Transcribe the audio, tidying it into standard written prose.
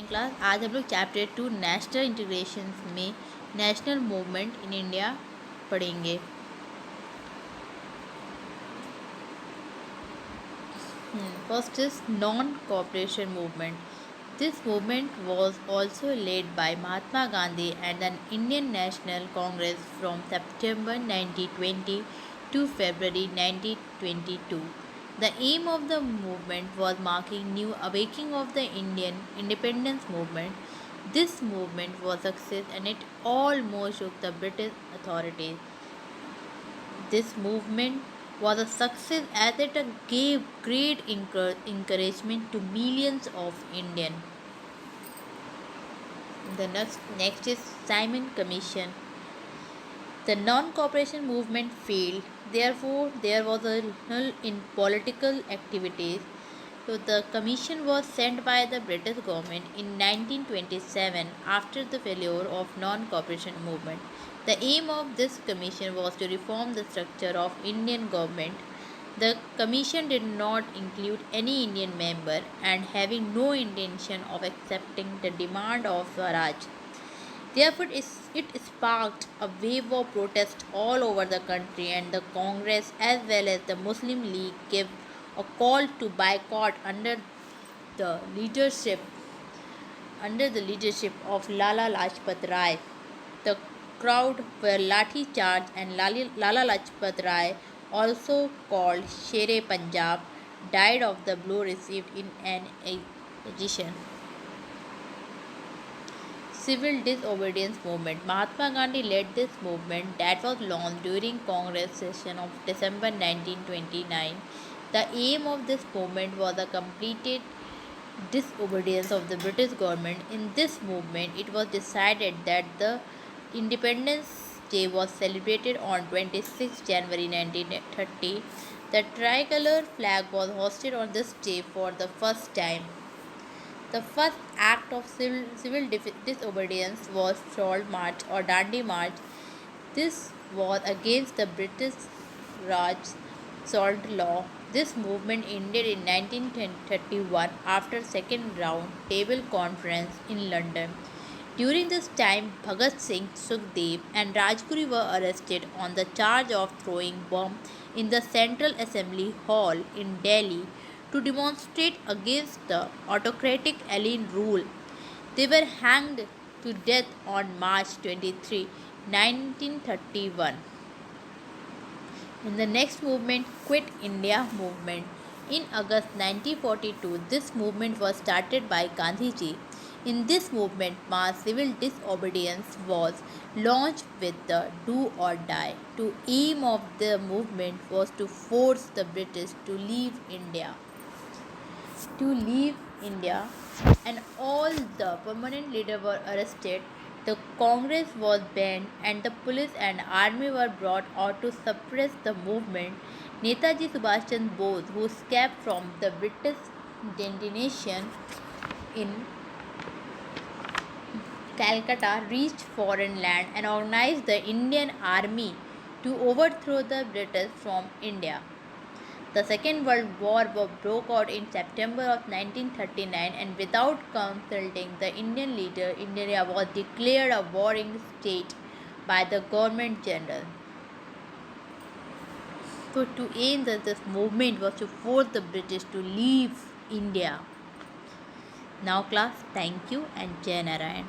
Morning class. आज हम लोग चैप्टर 2 नेशनल इंटीग्रेशन में नेशनल मूवमेंट इन इंडिया पढ़ेंगे। First is non cooperation movement. This movement was also led by Mahatma Gandhi and the Indian National Congress from September 1920 to February 1922. The aim of the movement was marking new awakening of the Indian independence movement. This movement was a success and it almost shook the British authorities. This movement was a success as it gave great encouragement to millions of Indians. The next is Simon Commission. The non-cooperation movement failed. Therefore, there was a lull in political activities. So, the commission was sent by the British government in 1927 after the failure of non-cooperation movement. The aim of this commission was to reform the structure of Indian government. The commission did not include any Indian member and having no intention of accepting the demand of Swaraj. Therefore, it sparked a wave of protest all over the country, and the Congress as well as the Muslim League gave a call to boycott the leadership of Lala Lajpat Rai. The crowd were lathi charged, and Lala Lajpat Rai, also called Shere Punjab, died of the blow received in an agitation. Civil disobedience movement. Mahatma Gandhi led this movement that was launched during Congress session of December 1929. The aim of this movement was a completed disobedience of the British government. In this movement, it was decided that the Independence Day was celebrated on 26 January 1930. The tricolor flag was hoisted on this day for the first time. The first act of civil disobedience was Salt March or Dandi March. This was against the British Raj Salt law. This movement ended in 1931 after second round table conference in London. During this time, Bhagat Singh, Sukhdev and Rajguru were arrested on the charge of throwing bomb in the Central Assembly Hall in Delhi to demonstrate against the autocratic alien rule. They were hanged to death on March 23, 1931. In the next movement, Quit India movement. In August 1942, this movement was started by Gandhiji. In this movement, mass civil disobedience was launched with the Do or Die. The aim of the movement was to force the British to leave India. And all the permanent leaders were arrested. The Congress was banned and the police and army were brought out to suppress the movement. Netaji Subhash Chandra Bose, who escaped from the British detention in Calcutta, reached foreign land and organized the Indian Army to overthrow the British from India. The Second World War broke out in September of 1939, and without consulting the Indian leader, India was declared a warring state by the Government General. So, to aim that this movement was to force the British to leave India. Now, class, thank you and Jai Narayan.